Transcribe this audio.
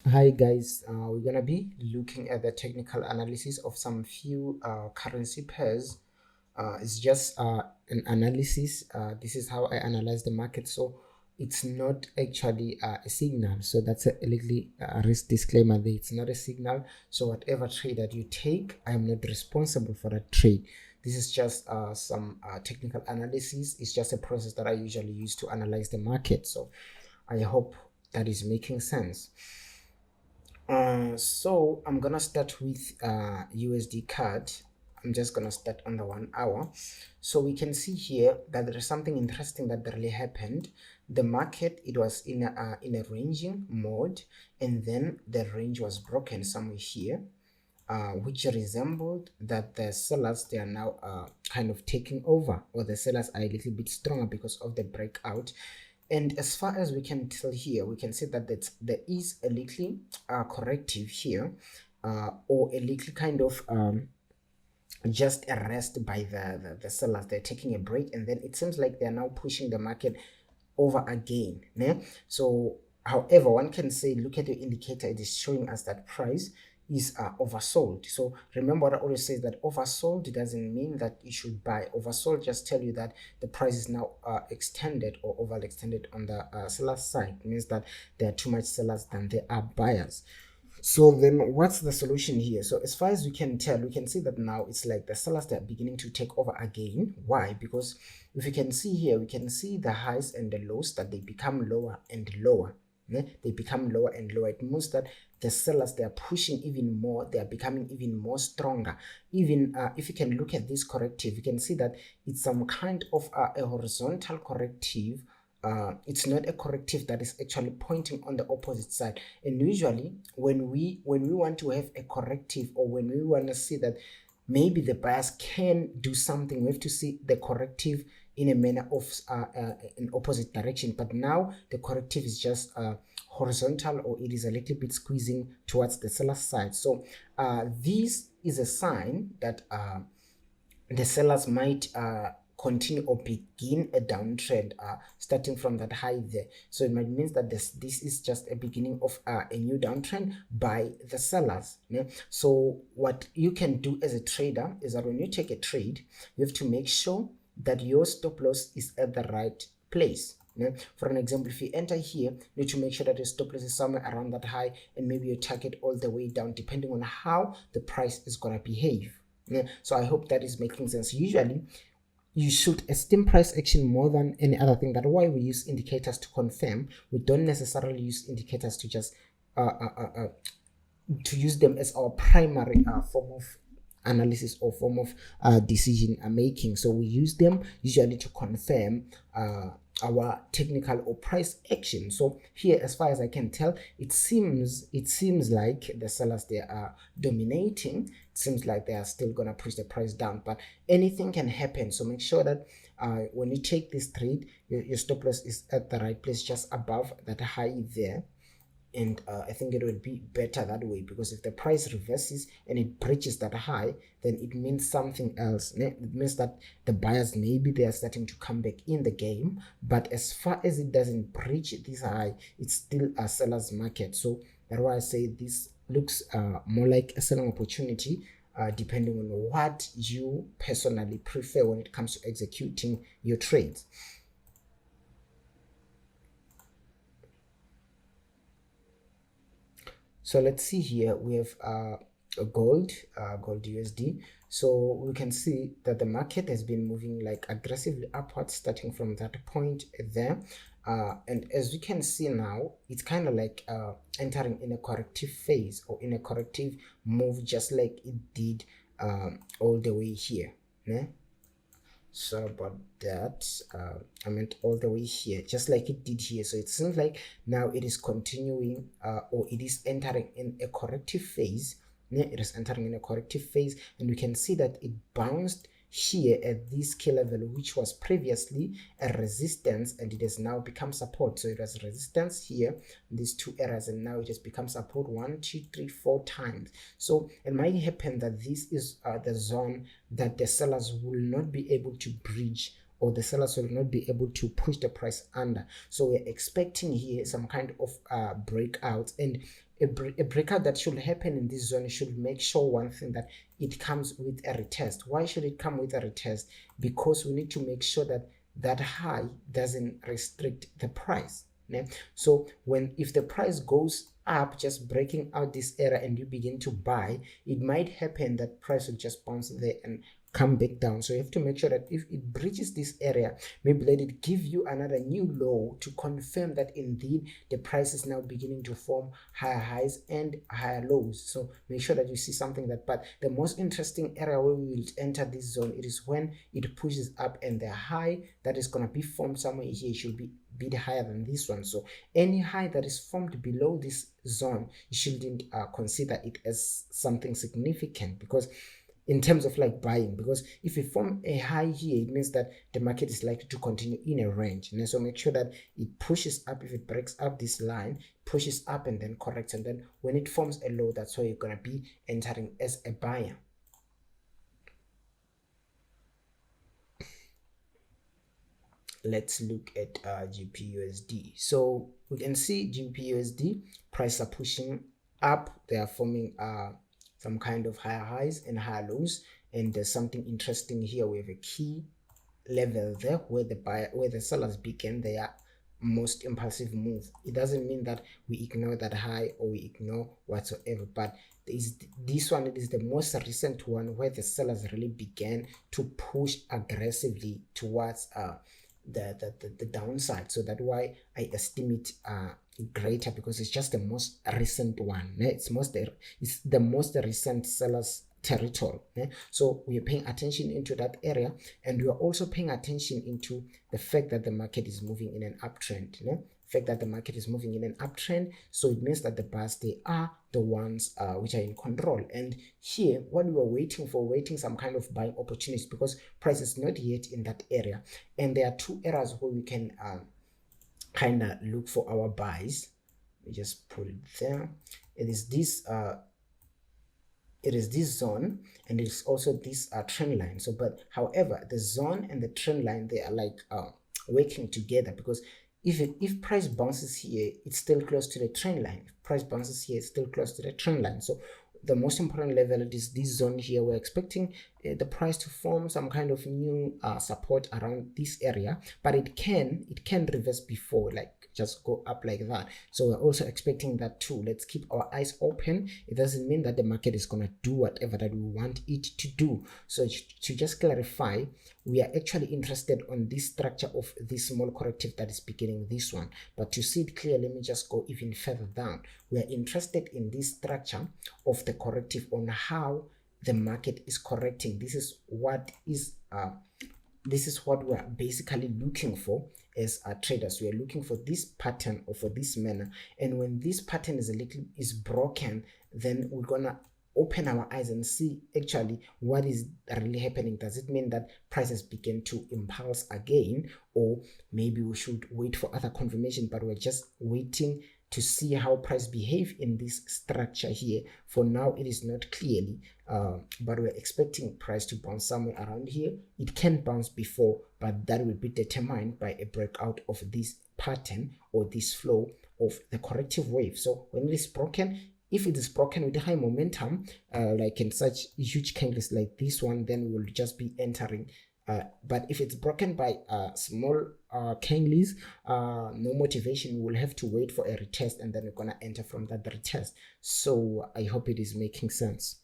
Hi guys, we're gonna be looking at the technical analysis of some few currency pairs. It's just an analysis. This is how I analyze the market, so it's not actually a signal. So that's a little risk disclaimer there. It's not a signal. So whatever trade that you take, I am not responsible for that trade. This is just some technical analysis. It's just a process that I usually use to analyze the market. So I hope that is making sense. So I'm gonna start with USD card. I'm just gonna start on the 1 hour. So we can see here that there is something interesting that really happened. The market, it was in a ranging mode, and then the range was broken somewhere here, which resembled that the sellers, they are now kind of taking over, or the sellers are a little bit stronger because of the breakout. And as far as we can tell here, we can see that there is a little corrective here, or a little kind of just a rest by the sellers. They're taking a break, and then it seems like they're now pushing the market over again. So however, one can say, look at your indicator, it is showing us that price is oversold. So remember what I always say, that oversold doesn't mean that you should buy. Oversold just tell you that the price is now extended or overextended on the seller's side. It means that there are too much sellers than there are buyers. So then what's the solution here? So as far as we can tell, we can see that now it's like the sellers, they're beginning to take over again. Why? Because if you can see here, we can see the highs and the lows, that they become lower and lower. They become lower and lower. It means that the sellers, they are pushing even more, they are becoming even more stronger. Even if you can look at this corrective, you can see that it's some kind of a horizontal corrective. It's not a corrective that is actually pointing on the opposite side. And usually when we want to have a corrective, or when we want to see that maybe the buyers can do something, we have to see the corrective in a manner of an opposite direction. But now the corrective is just horizontal, or it is a little bit squeezing towards the seller's side. So this is a sign that the sellers might continue or begin a downtrend starting from that high there. So it might mean that this is just a beginning of a new downtrend by the sellers. So what you can do as a trader is that when you take a trade, you have to make sure that your stop loss is at the right place. For an example, if you enter here, you need to make sure that your stop loss is somewhere around that high, and maybe you target all the way down, depending on how the price is going to behave. So I hope that is making sense. Usually you should esteem price action more than any other thing. That's why we use indicators to confirm. We don't necessarily use indicators to just to use them as our primary form of analysis or form of decision making. So we use them usually to confirm our technical or price action. So here, as far as I can tell, it seems like the sellers, they are dominating. It seems like they are still gonna push the price down, but anything can happen. So make sure that when you take this trade, your stop loss is at the right place, just above that high there. And I think it will be better that way, because if the price reverses and it breaches that high, then it means something else. It means that the buyers, maybe they are starting to come back in the game. But as far as it doesn't breach this high, it's still a seller's market. So that's why I say this looks more like a selling opportunity, depending on what you personally prefer when it comes to executing your trades. So let's see here, we have a gold USD. So we can see that the market has been moving like aggressively upwards, starting from that point there. And as we can see now, it's kind of like entering in a corrective phase, or in a corrective move, just like it did all the way here. So about that, I meant all the way here, just like it did here. So it seems like now it is continuing, or it is entering in a corrective phase. It is entering in a corrective phase, and we can see that it bounced here at this key level, which was previously a resistance, and it has now become support. So it was resistance here, these two areas, and now it has become support 1, 2, 3, 4 times. So it might happen that this is the zone that the sellers will not be able to bridge, or the sellers will not be able to push the price under. So we're expecting here some kind of breakout, and a breakout that should happen in this zone should make sure one thing, that it comes with a retest. Why should it come with a retest? Because we need to make sure that that high doesn't restrict the price. Yeah? So if the price goes up, just breaking out this area, and you begin to buy, it might happen that price will just bounce there and come back down. So you have to make sure that if it breaches this area, maybe let it give you another new low to confirm that indeed the price is now beginning to form higher highs and higher lows. So make sure that you see something that, but the most interesting area where we will enter this zone, it is when it pushes up, and the high that is going to be formed somewhere here should be a bit higher than this one. So any high that is formed below this zone, you shouldn't consider it as something significant, because in terms of like buying, because if you form a high here, it means that the market is likely to continue in a range. And so make sure that it pushes up. If it breaks up this line, pushes up and then corrects, and then when it forms a low, that's where you're going to be entering as a buyer. Let's look at GBPUSD. So we can see GBPUSD prices are pushing up. They are forming some kind of higher highs and higher lows, and there's something interesting here. We have a key level there where the sellers begin their most impulsive move. It doesn't mean that we ignore that high or we ignore whatsoever, but this one, it is the most recent one where the sellers really began to push aggressively towards the downside. So that's why I estimate greater, because it's just the most recent one. It's the most recent sellers territory. So we are paying attention into that area, and we are also paying attention into the fact that the market is moving in an uptrend. So it means that the buyers, they are the ones which are in control. And here, what we were waiting some kind of buying opportunities, because price is not yet in that area. And there are two areas where we can kind of look for our buys. Let me just put it there. It is this zone, and it's also this trend line. So, but however, the zone and the trend line, they are like working together, because if price bounces here, it's still close to the trend line. If price bounces here, it's still close to the trend line. So the most important level is this zone here. We're expecting the price to form some kind of new support around this area, but it can reverse before, like just go up like that. So we're also expecting that too. Let's keep our eyes open. It doesn't mean that the market is going to do whatever that we want it to do. So to just clarify, we are actually interested on this structure of this small corrective that is beginning this one. But to see it clear, let me just go even further down. We are interested in this structure of the corrective, on how the market is correcting. This is what we are basically looking for as traders. We are looking for this pattern or for this manner, and when this pattern is broken, then we're gonna open our eyes and see actually what is really happening. Does it mean that prices begin to impulse again, or maybe we should wait for other confirmation? But we're just waiting to see how price behave in this structure here. For now, it is not clearly, but we're expecting price to bounce somewhere around here. It can bounce before, but that will be determined by a breakout of this pattern or this flow of the corrective wave. So when it is broken, if it is broken with high momentum, like in such huge candles like this one, then we'll just be entering. But if it's broken by small candles, no motivation, we'll have to wait for a retest, and then we're gonna enter from that retest. So I hope it is making sense.